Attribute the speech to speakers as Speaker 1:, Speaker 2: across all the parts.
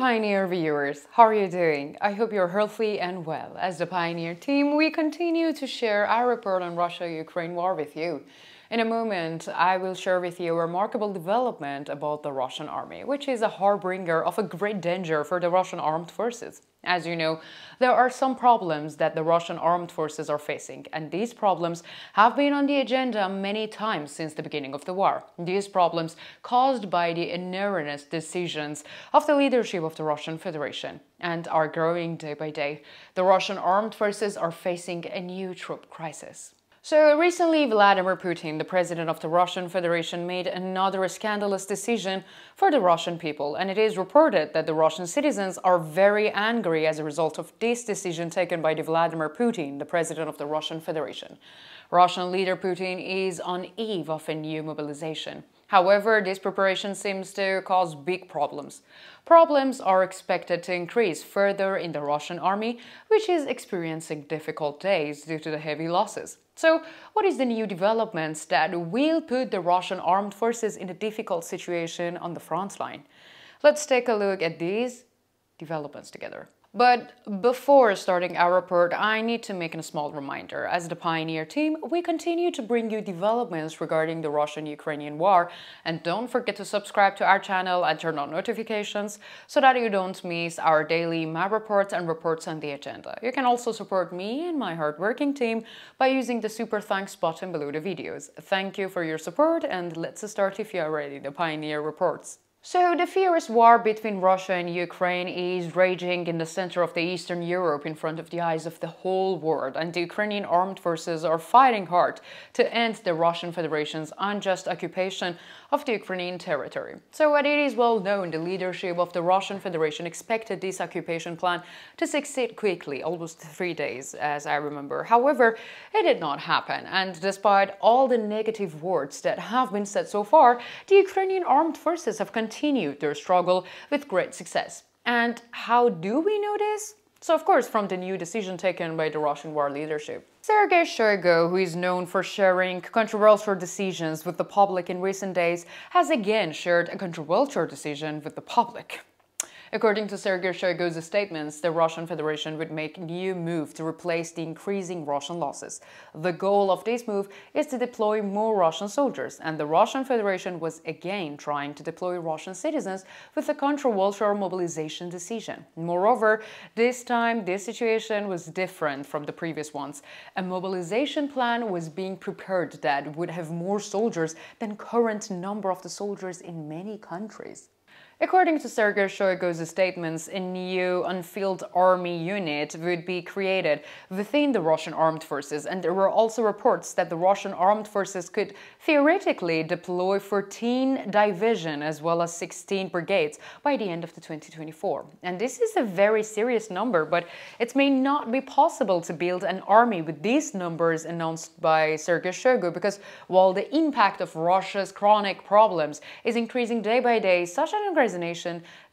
Speaker 1: Pioneer viewers, how are you doing? I hope you're healthy and well. As the Pioneer team, we continue to share our report on Russia-Ukraine war with you. In a moment, I will share with you a remarkable development about the Russian army, which is a harbinger of a great danger for the Russian armed forces. As you know, there are some problems that the Russian armed forces are facing, and these problems have been on the agenda many times since the beginning of the war. These problems caused by the erroneous decisions of the leadership of the Russian Federation and are growing day by day. The Russian armed forces are facing a new troop crisis. So recently, Vladimir Putin, the president of the Russian Federation, made another scandalous decision for the Russian people, and it is reported that the Russian citizens are very angry as a result of this decision taken by Vladimir Putin, the president of the Russian Federation. Russian leader Putin is on eve of a new mobilization. However, this preparation seems to cause big problems. Problems are expected to increase further in the Russian army, which is experiencing difficult days due to the heavy losses. So, what is the new developments that will put the Russian armed forces in a difficult situation on the front line? Let's take a look at these developments together. But before starting our report, I need to make a small reminder. As the Pioneer team, we continue to bring you developments regarding the Russian-Ukrainian war, and don't forget to subscribe to our channel and turn on notifications so that you don't miss our daily map reports and reports on the agenda. You can also support me and my hardworking team by using the super thanks button below the videos. Thank you for your support, and let's start if you are ready, the Pioneer reports. So, the fierce war between Russia and Ukraine is raging in the center of the Eastern Europe in front of the eyes of the whole world, and the Ukrainian armed forces are fighting hard to end the Russian Federation's unjust occupation of the Ukrainian territory. So, it is well known, the leadership of the Russian Federation expected this occupation plan to succeed quickly, almost 3 days, as I remember. However, it did not happen, and despite all the negative words that have been said so far, the Ukrainian armed forces have continued their struggle with great success. And how do we know this? So, of course, from the new decision taken by the Russian war leadership. Sergei Shoigu, who is known for sharing controversial decisions with the public in recent days, has again shared a controversial decision with the public. According to Sergei Shoigu's statements, the Russian Federation would make a new move to replace the increasing Russian losses. The goal of this move is to deploy more Russian soldiers, and the Russian Federation was again trying to deploy Russian citizens with a controversial mobilization decision. Moreover, this time this situation was different from the previous ones. A mobilization plan was being prepared that would have more soldiers than current number of the soldiers in many countries. According to Sergei Shoigu's statements, a new unfilled army unit would be created within the Russian armed forces, and there were also reports that the Russian armed forces could theoretically deploy 14 divisions as well as 16 brigades by the end of the 2024. And this is a very serious number, but it may not be possible to build an army with these numbers announced by Sergei Shoigu, because while the impact of Russia's chronic problems is increasing day by day, such an organization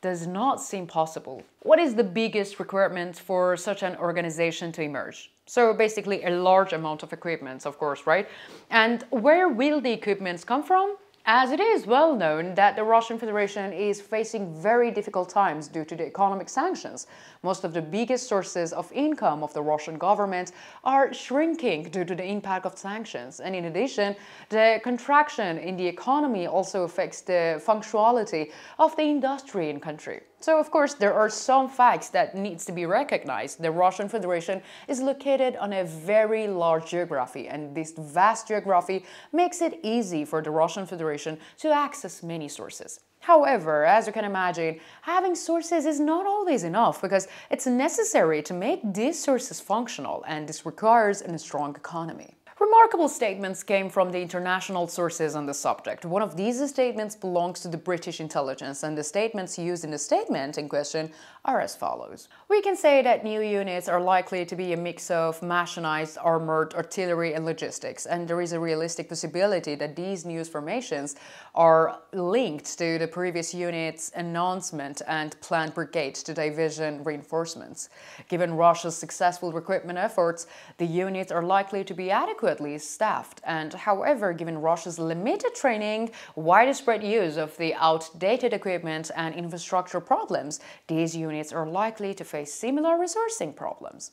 Speaker 1: does not seem possible. What is the biggest requirement for such an organization to emerge? So basically a large amount of equipment, of course, right? And where will the equipment come from? As it is well known that the Russian Federation is facing very difficult times due to the economic sanctions. Most of the biggest sources of income of the Russian government are shrinking due to the impact of sanctions. And in addition, the contraction in the economy also affects the functionality of the industry in country. So, of course, there are some facts that needs to be recognized. The Russian Federation is located on a very large geography, and this vast geography makes it easy for the Russian Federation to access many sources. However, as you can imagine, having sources is not always enough, because it's necessary to make these sources functional, and this requires a strong economy. Remarkable statements came from the international sources on the subject. One of these statements belongs to the British intelligence, and the statements used in the statement in question are as follows. We can say that new units are likely to be a mix of machinized, armored, artillery and logistics, and there is a realistic possibility that these new formations are linked to the previous unit's announcement and planned brigade to division reinforcements. Given Russia's successful recruitment efforts, the units are likely to be adequately staffed, and however, given Russia's limited training, widespread use of the outdated equipment and infrastructure problems, these units are likely to face similar resourcing problems.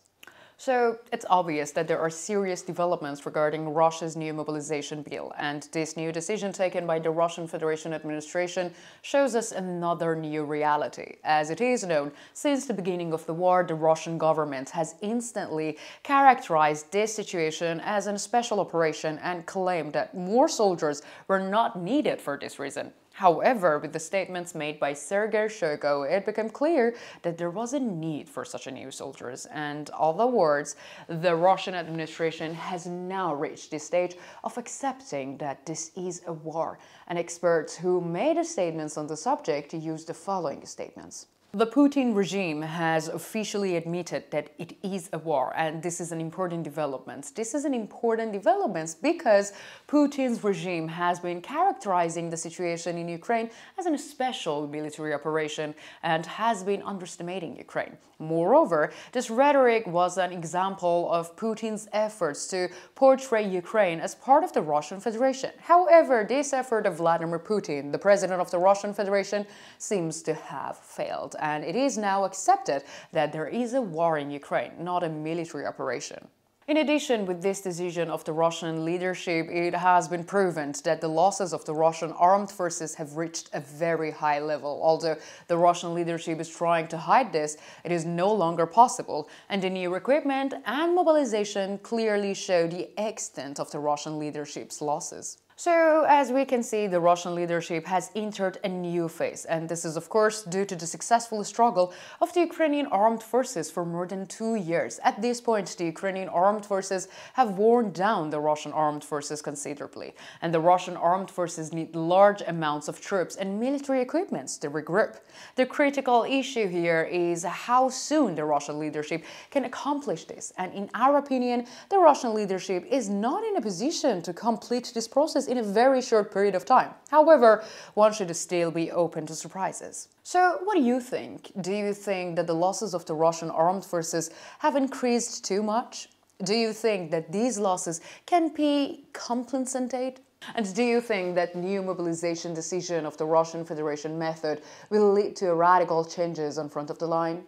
Speaker 1: So it's obvious that there are serious developments regarding Russia's new mobilization bill, and this new decision taken by the Russian Federation administration shows us another new reality. As it is known, since the beginning of the war, the Russian government has instantly characterized this situation as a special operation and claimed that more soldiers were not needed for this reason. However, with the statements made by Sergei Shoigu, it became clear that there was a need for such a new soldiers. And other words, the Russian administration has now reached the stage of accepting that this is a war. And experts who made statements on the subject used the following statements. The Putin regime has officially admitted that it is a war, and this is an important development. This is an important development because Putin's regime has been characterizing the situation in Ukraine as a special military operation and has been underestimating Ukraine. Moreover, this rhetoric was an example of Putin's efforts to portray Ukraine as part of the Russian Federation. However, this effort of Vladimir Putin, the president of the Russian Federation, seems to have failed, and it is now accepted that there is a war in Ukraine, not a military operation. In addition, with this decision of the Russian leadership, it has been proven that the losses of the Russian armed forces have reached a very high level. Although the Russian leadership is trying to hide this, it is no longer possible, and the new equipment and mobilization clearly show the extent of the Russian leadership's losses. So, as we can see, the Russian leadership has entered a new phase, and this is of course due to the successful struggle of the Ukrainian armed forces for more than 2 years. At this point, the Ukrainian armed forces have worn down the Russian armed forces considerably, and the Russian armed forces need large amounts of troops and military equipment to regroup. The critical issue here is how soon the Russian leadership can accomplish this, and in our opinion, the Russian leadership is not in a position to complete this process in a very short period of time. However, one should still be open to surprises. So, what do you think? Do you think that the losses of the Russian armed forces have increased too much? Do you think that these losses can be compensated? And do you think that new mobilization decision of the Russian Federation method will lead to radical changes on front of the line?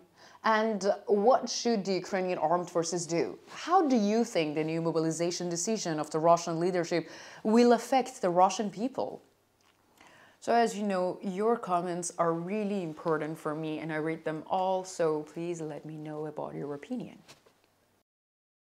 Speaker 1: And what should the Ukrainian armed forces do? How do you think the new mobilization decision of the Russian leadership will affect the Russian people? So as you know, your comments are really important for me and I read them all, so please let me know about your opinion.